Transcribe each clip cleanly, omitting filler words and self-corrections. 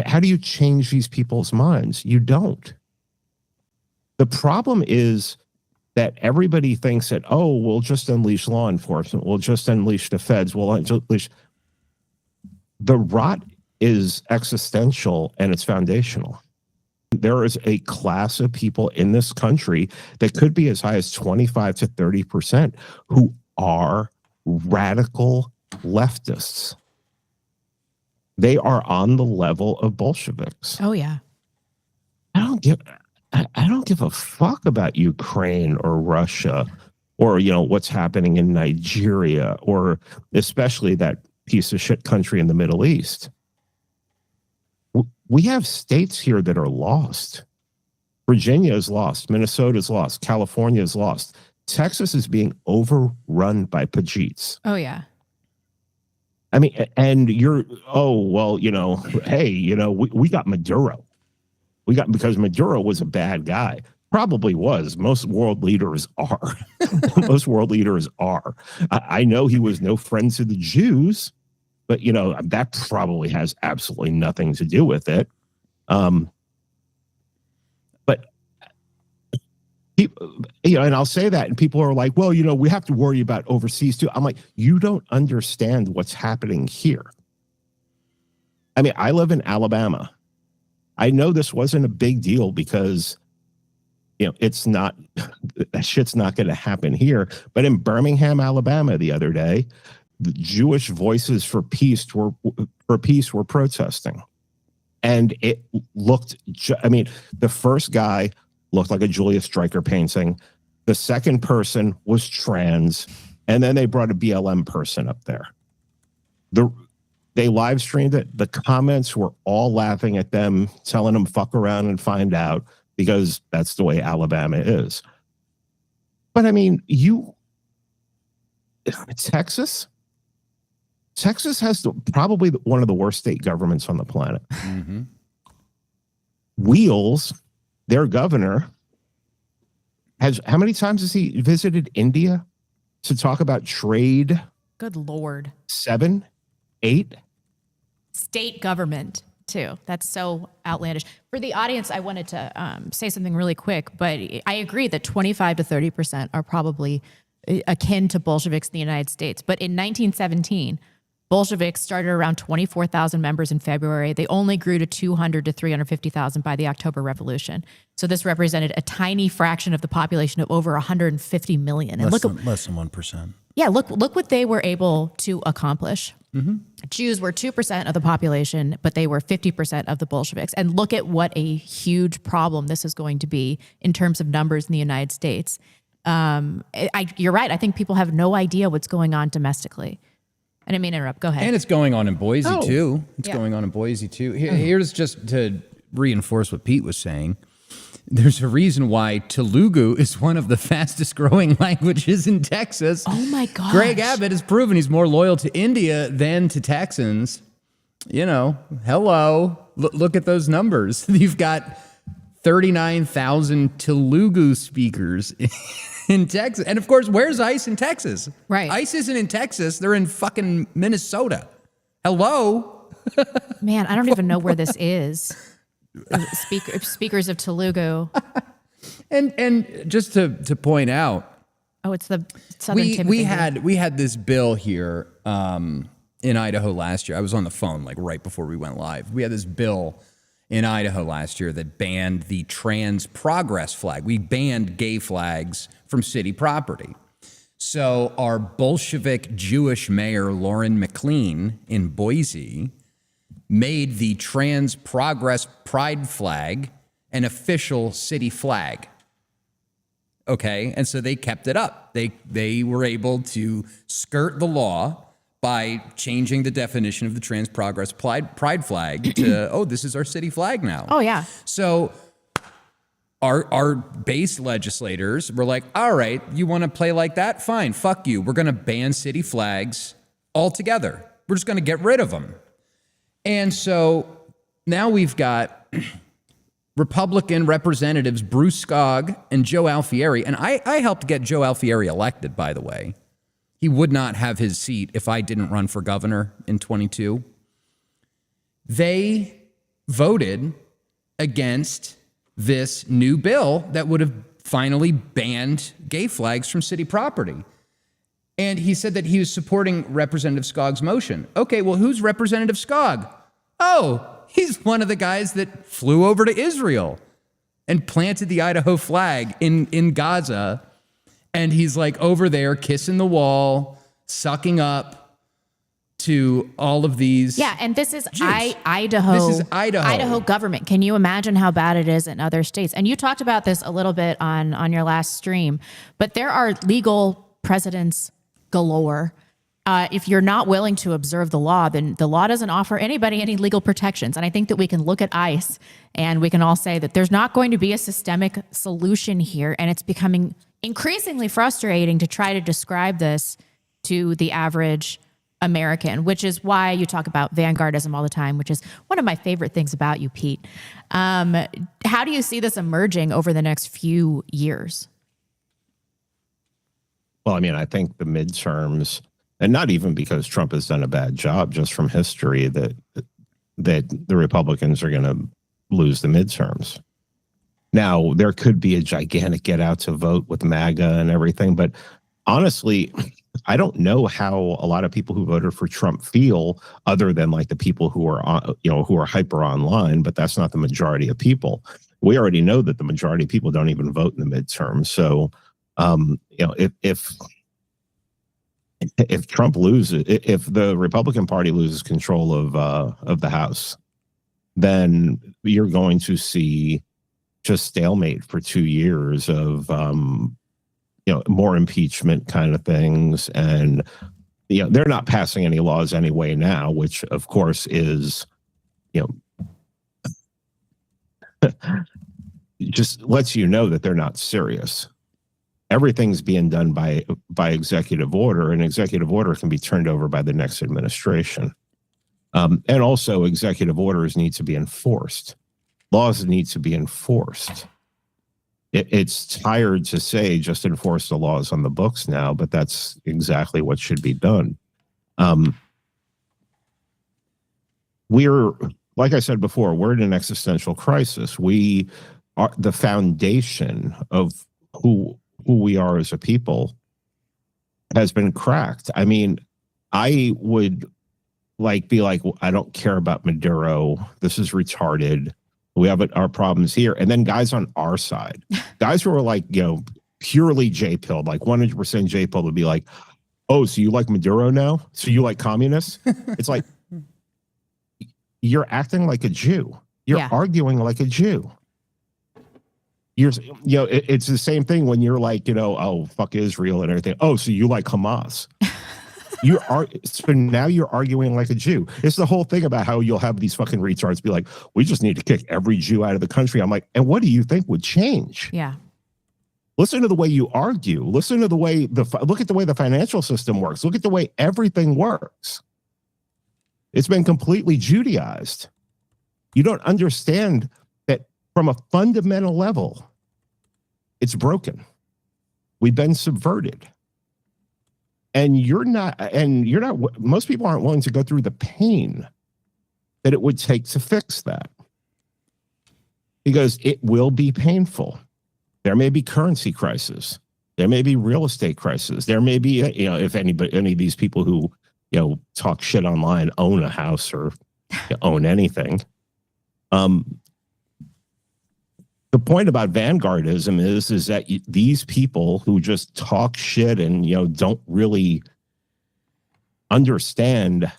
how do you change these people's minds? You don't. The problem is that everybody thinks that, oh, we'll just unleash law enforcement. We'll just unleash the feds. We'll unleash. The rot is existential and it's foundational. There is a class of people in this country that could be as high as 25 to 30% who are radical leftists. They are on the level of Bolsheviks. Oh, yeah. I don't give a fuck about Ukraine or Russia or, what's happening in Nigeria or especially that piece of shit country in the Middle East. We have states here that are lost. Virginia is lost. Minnesota is lost. California is lost. Texas is being overrun by Pajeets. Oh, yeah. I mean, and hey, we got Maduro. Because Maduro was a bad guy. Probably was. Most world leaders are. Most world leaders are. I know he was no friend to the Jews, but, that probably has absolutely nothing to do with it. But, people, and I'll say that, and people are like, well, we have to worry about overseas too. I'm like, you don't understand what's happening here. I mean, I live in Alabama. I know this wasn't a big deal because, it's not, that shit's not going to happen here. But in Birmingham, Alabama, the other day, the Jewish Voices for Peace were protesting. And it looked, the first guy looked like a Julius Streicher painting. The second person was trans. And then they brought a BLM person up there. They live streamed it. The comments were all laughing at them, telling them fuck around and find out, because that's the way Alabama is. But I mean, Texas has probably one of the worst state governments on the planet. Mm-hmm. Wheels, their governor, how many times has he visited India to talk about trade? Good Lord. 7, 8. State government too. That's so outlandish. For the audience, I wanted to say something really quick, but I agree that 25 to 30% are probably akin to Bolsheviks in the United States. But in 1917, Bolsheviks started around 24,000 members in February. They only grew to 200 to 350,000 by the October Revolution. So this represented a tiny fraction of the population of over 150 million. And less than 1%. Yeah, look what they were able to accomplish. Mm-hmm. Jews were 2% of the population, but they were 50% of the Bolsheviks. And look at what a huge problem this is going to be in terms of numbers in the United States. You're right. I think people have no idea what's going on domestically. I didn't mean to interrupt. Go ahead. And it's going on in Boise, too. It's going on in Boise, too. Here's just to reinforce what Pete was saying. There's a reason why Telugu is one of the fastest growing languages in Texas. Oh, my gosh. Greg Abbott has proven he's more loyal to India than to Texans. Hello. Look at those numbers. You've got 39,000 Telugu speakers in Texas. And, of course, where's ICE in Texas? Right. ICE isn't in Texas. They're in fucking Minnesota. Hello? Man, I don't even know where this is. Speakers of Telugu. And just to point out, it's the Southern Timothy. We had this bill here in Idaho last year. I was on the phone right before we went live. We had this bill in Idaho last year that banned the trans progress flag. We banned gay flags from city property. So our Bolshevik Jewish mayor Lauren McLean in Boise made the trans progress pride flag an official city flag. Okay, and so they kept it up. They were able to skirt the law by changing the definition of the trans progress pride flag to, this is our city flag now. Oh, yeah. So our base legislators were like, all right, you want to play like that? Fine, fuck you. We're going to ban city flags altogether. We're just going to get rid of them. And so now we've got Republican representatives Bruce Skog and Joe Alfieri. And I helped get Joe Alfieri elected, by the way. He would not have his seat if I didn't run for governor in 22. they voted against this new bill that would have finally banned gay flags from city property. And he said that he was supporting Representative Skogg's motion. Okay, well, who's Representative Skogg? Oh, he's one of the guys that flew over to Israel and planted the Idaho flag in Gaza. And he's like over there kissing the wall, sucking up to all of these. Yeah, and this is Jews. Idaho. This is Idaho. Idaho government. Can you imagine how bad it is in other states? And you talked about this a little bit on your last stream, but there are legal precedents galore. If you're not willing to observe the law, then the law doesn't offer anybody any legal protections. And I think that we can look at ICE and we can all say that there's not going to be a systemic solution here. And it's becoming increasingly frustrating to try to describe this to the average American, which is why you talk about vanguardism all the time, which is one of my favorite things about you, Pete. How do you see this emerging over the next few years? Well, I mean, I think the midterms, and not even because Trump has done a bad job, just from history, that the Republicans are going to lose the midterms. Now, there could be a gigantic get out to vote with MAGA and everything, but honestly, I don't know how a lot of people who voted for Trump feel, other than like the people who are who are hyper online, but that's not the majority of people. We already know that the majority of people don't even vote in the midterms. So, if Trump loses, if the Republican Party loses control of the House, then you're going to see just stalemate for 2 years of more impeachment kind of things. And they're not passing any laws anyway now, which of course is just lets you know that they're not serious. Everything's being done by executive order, and executive order can be turned over by the next administration. And also executive orders need to be enforced. Laws need to be enforced. It's tired to say just enforce the laws on the books now, but that's exactly what should be done. We're, like I said before, we're in an existential crisis. We are the foundation of who we are as a people has been cracked. I mean, I would be like, well, I don't care about Maduro. This is retarded. We have our problems here. And then guys on our side, guys who are like, purely J-pilled, like 100% J-pilled would be like, oh, so you like Maduro now? So you like communists? It's like, you're acting like a Jew. You're arguing like a Jew. It's the same thing when you're like, oh, fuck Israel and everything. Oh, so you like Hamas? So now you're arguing like a Jew. It's the whole thing about how you'll have these fucking retards be like, we just need to kick every Jew out of the country. I'm like, and what do you think would change? Yeah. Listen to the way you argue. Listen to the way look at the way the financial system works. Look at the way everything works. It's been completely Judaized. You don't understand that from a fundamental level, it's broken. We've been subverted. And most people aren't willing to go through the pain that it would take to fix that. Because it will be painful. There may be currency crisis. There may be real estate crisis. There may be, if any of these people who, talk shit online own a house or own anything. The point about vanguardism is that these people who just talk shit and don't really understand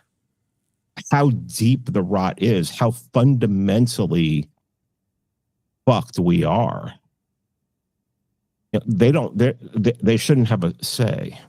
how deep the rot is, how fundamentally fucked we are. They shouldn't have a say.